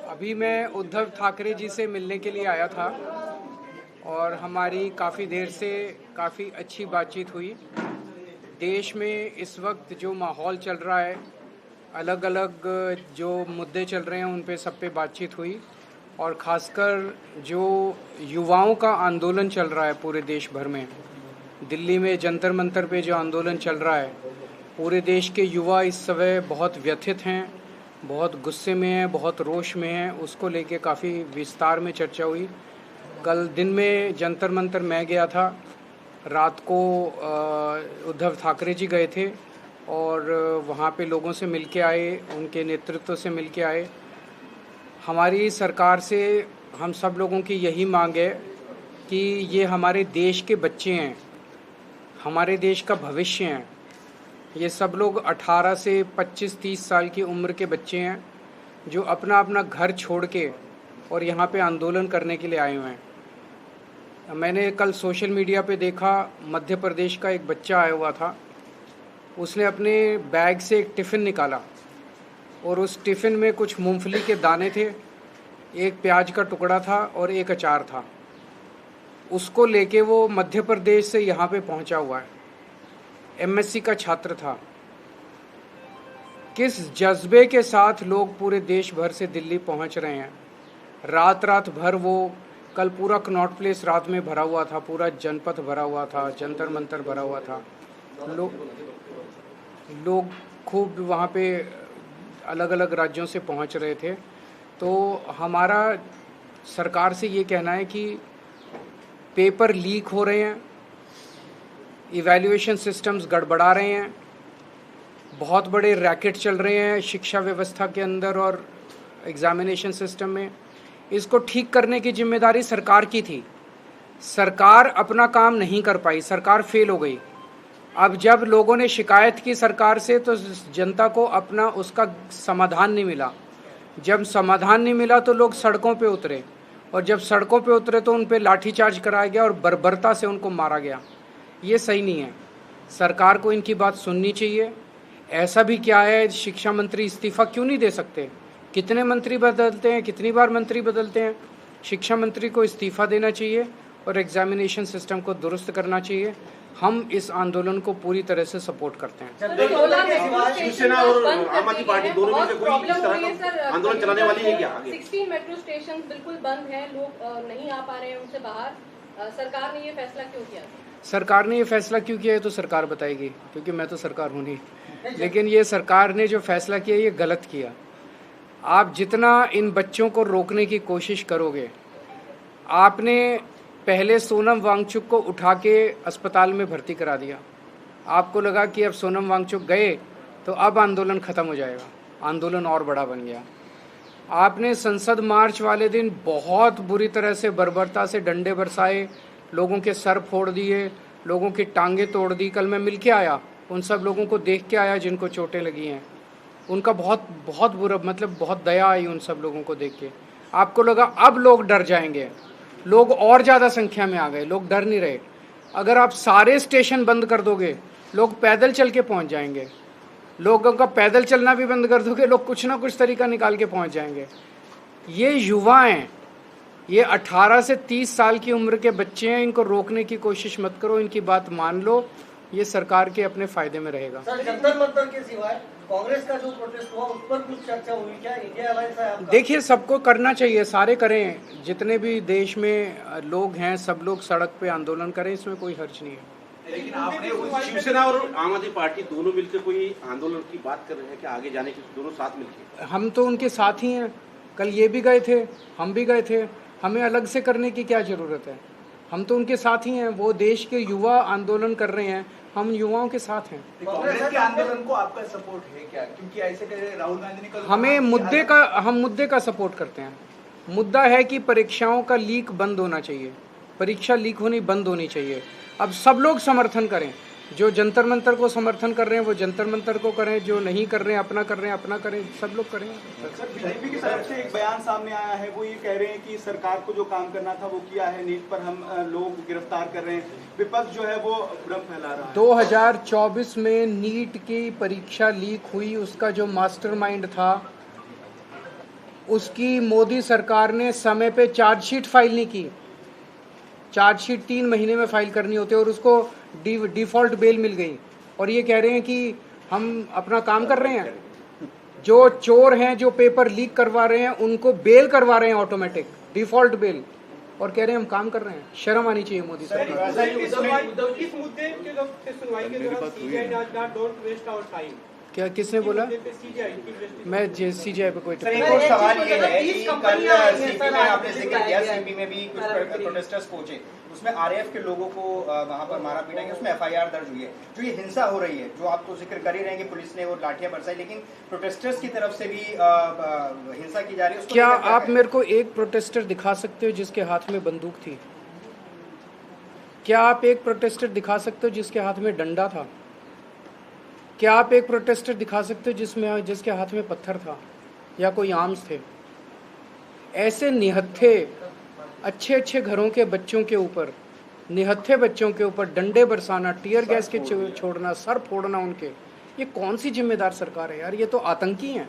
अभी मैं उद्धव ठाकरे जी से मिलने के लिए आया था और हमारी काफ़ी देर से काफ़ी अच्छी बातचीत हुई। देश में इस वक्त जो माहौल चल रहा है, अलग अलग जो मुद्दे चल रहे हैं उन पे सब पे बातचीत हुई और ख़ासकर जो युवाओं का आंदोलन चल रहा है पूरे देश भर में, दिल्ली में जंतर मंतर पे जो आंदोलन चल रहा है, पूरे देश के युवा इस समय बहुत व्यथित हैं, बहुत गुस्से में हैं, बहुत रोष में हैं। उसको लेके काफ़ी विस्तार में चर्चा हुई। कल दिन में जंतर मंतर मैं गया था, रात को उद्धव ठाकरे जी गए थे और वहाँ पे लोगों से मिल के आए, उनके नेतृत्व से मिल के आए। हमारी सरकार से हम सब लोगों की यही मांग है कि ये हमारे देश के बच्चे हैं, हमारे देश का भविष्य हैं। ये सब लोग 18 से 25-30 साल की उम्र के बच्चे हैं जो अपना अपना घर छोड़ के और यहाँ पे आंदोलन करने के लिए आए हुए हैं। मैंने कल सोशल मीडिया पे देखा, मध्य प्रदेश का एक बच्चा आया हुआ था, उसने अपने बैग से एक टिफ़िन निकाला और उस टिफ़िन में कुछ मूंगफली के दाने थे, एक प्याज का टुकड़ा था और एक अचार था। उसको लेके वो मध्य प्रदेश से यहाँ पे पहुँचा हुआ है। एमएससी का छात्र था। किस जज्बे के साथ लोग पूरे देश भर से दिल्ली पहुंच रहे हैं। रात रात भर वो कल पूरा कनॉट प्लेस रात में भरा हुआ था, पूरा जनपथ भरा हुआ था, जंतर मंतर भरा हुआ था। लोग खूब वहाँ पे अलग अलग राज्यों से पहुंच रहे थे। तो हमारा सरकार से ये कहना है कि पेपर लीक हो रहे हैं, इवैल्यूएशन सिस्टम्स गड़बड़ा रहे हैं, बहुत बड़े रैकेट चल रहे हैं शिक्षा व्यवस्था के अंदर और एग्जामिनेशन सिस्टम में। इसको ठीक करने की जिम्मेदारी सरकार की थी। सरकार अपना काम नहीं कर पाई, सरकार फेल हो गई। अब जब लोगों ने शिकायत की सरकार से तो जनता को अपना उसका समाधान नहीं मिला। जब समाधान नहीं मिला तो लोग सड़कों पे उतरे और जब सड़कों पे उतरे तो उन पे लाठीचार्ज कराया गया और बर्बरता से उनको मारा गया। ये सही नहीं है। सरकार को इनकी बात सुननी चाहिए। ऐसा भी क्या है, शिक्षा मंत्री इस्तीफा क्यों नहीं दे सकते? कितने मंत्री बदलते हैं, कितनी बार मंत्री बदलते हैं। शिक्षा मंत्री को इस्तीफा देना चाहिए और एग्जामिनेशन सिस्टम को दुरुस्त करना चाहिए। हम इस आंदोलन को पूरी तरह से सपोर्ट करते हैं। शिवसेना और आम आदमी पार्टी दोनों में से कोई इस तरह का आंदोलन चलाने वाली है क्या? 16 मेट्रो स्टेशन बिल्कुल बंद है, लोग नहीं आ पा रहे हैं उनसे बाहर। सरकार ने ये फैसला क्यों किया? सरकार ने ये फैसला क्यों किया है तो सरकार बताएगी, क्योंकि मैं तो सरकार हूँ नहीं। लेकिन ये सरकार ने जो फैसला किया ये गलत किया। आप जितना इन बच्चों को रोकने की कोशिश करोगे, आपने पहले सोनम वांगचुक को उठा के अस्पताल में भर्ती करा दिया। आपको लगा कि अब सोनम वांगचुक गए तो अब आंदोलन ख़त्म हो जाएगा, आंदोलन और बड़ा बन गया। आपने संसद मार्च वाले दिन बहुत बुरी तरह से बर्बरता से डंडे बरसाए, लोगों के सर फोड़ दिए, लोगों की टांगें तोड़ दी। कल मैं मिल के आया, उन सब लोगों को देख के आया जिनको चोटें लगी हैं। उनका बहुत बुरा, मतलब बहुत दया आई उन सब लोगों को देख के। आपको लगा अब लोग डर जाएंगे, लोग और ज़्यादा संख्या में आ गए, लोग डर नहीं रहे। अगर आप सारे स्टेशन बंद कर दोगे, लोग पैदल चल के पहुँच जाएंगे। लोगों का पैदल चलना भी बंद कर दोगे, लोग कुछ ना कुछ तरीका निकाल के पहुँच जाएंगे। ये युवा हैं, ये 18 से 30 साल की उम्र के बच्चे हैं। इनको रोकने की कोशिश मत करो, इनकी बात मान लो, ये सरकार के अपने फायदे में रहेगा। सर, जंतर मंतर के सिवाय कांग्रेस का जो प्रोटेस्ट हुआ उस पर कुछ चर्चा हुई क्या? इंडिया अलायंस है आपका? देखिए, सबको करना चाहिए, सारे करें, जितने भी देश में लोग हैं सब लोग सड़क पे आंदोलन करें, इसमें कोई हर्ज नहीं है। लेकिन आपने शिवसेना और आम आदमी पार्टी दोनों मिलकर कोई आंदोलन की बात कर रहे हैं कि आगे जाने की, दोनों साथ मिलकर? हम तो उनके साथ ही हैं। कल ये भी गए थे, हम भी गए थे, हमें अलग से करने की क्या ज़रूरत है? हम तो उनके साथ ही हैं। वो देश के युवा आंदोलन कर रहे हैं, हम युवाओं के साथ हैं। कांग्रेस के आंदोलन को आपका सपोर्ट है क्या? क्योंकि ऐसे कह रहे राहुल गांधी ने कल हम मुद्दे का सपोर्ट करते हैं। मुद्दा है कि परीक्षाओं का लीक बंद होना चाहिए, परीक्षा लीक होनी बंद होनी चाहिए। अब सब लोग समर्थन करें, जो जंतर मंतर को समर्थन कर रहे हैं वो जंतर मंतर को करें, जो नहीं कर रहे हैं अपना कर रहे हैं अपना करें, सब लोग करें। सर, बीजेपी की तरफ से एक बयान सामने आया है, वो ये कह रहे हैं कि सरकार को जो काम करना था वो किया है, नीट पर हम लोग गिरफ्तार कर रहे हैं, विपक्ष जो है वो भ्रम फैला रहा है। 2024 में नीट की परीक्षा लीक हुई, उसका जो मास्टरमाइंड था उसकी मोदी सरकार ने समय पे चार्जशीट फाइल नहीं की। चार्जशीट 3 महीने में फाइल करनी होती है और उसको डिफ़ॉल्ट बेल मिल गई, और ये कह रहे हैं कि हम अपना काम कर रहे हैं। जो चोर हैं, जो पेपर लीक करवा रहे हैं, उनको बेल करवा रहे हैं ऑटोमेटिक, डिफ़ॉल्ट बेल, और कह रहे हैं हम काम कर रहे हैं। शर्म आनी चाहिए मोदी सरकार। इस मुद्दे के सुनवाई के दौरान सीबीआई ने आज डोंट वेस्ट आवर टाइम, क्या किसने बोला? सीबीआई मैं सीजीआई पे कोई सर, एक और सवाल ये है कि कल सीपी में आपने जिक्र किया, सीपी में भी कुछ प्रोटेस्टर्स पहुंचे, उसमें आरएएफ के लोगों को वहां पर मारा पीटा गया, उसमें एफआईआर दर्ज हुई है। जो ये हिंसा हो रही है, जो आप तो जिक्र कर ही रहे हैं कि पुलिस ने वो लाठियां बरसाई, लेकिन प्रोटेस्टर्स की तरफ से भी हिंसा की जा रही है, उसको क्या लेकर क्या आप कहें? मेरे को एक प्रोटेस्टर दिखा सकते हो जिसके हाथ में बंदूक थी? क्या आप एक प्रोटेस्टर दिखा सकते हो जिसके हाथ में डंडा था? क्या आप एक प्रोटेस्टर दिखा सकते हो जिसके हाथ में पत्थर था या कोई आर्म्स थे? ऐसे निहत्थे अच्छे घरों के बच्चों के ऊपर, निहत्थे बच्चों के ऊपर डंडे बरसाना, टीयर गैस के छोड़ना, सर फोड़ना उनके, ये कौन सी जिम्मेदार सरकार है यार? ये तो आतंकी हैं।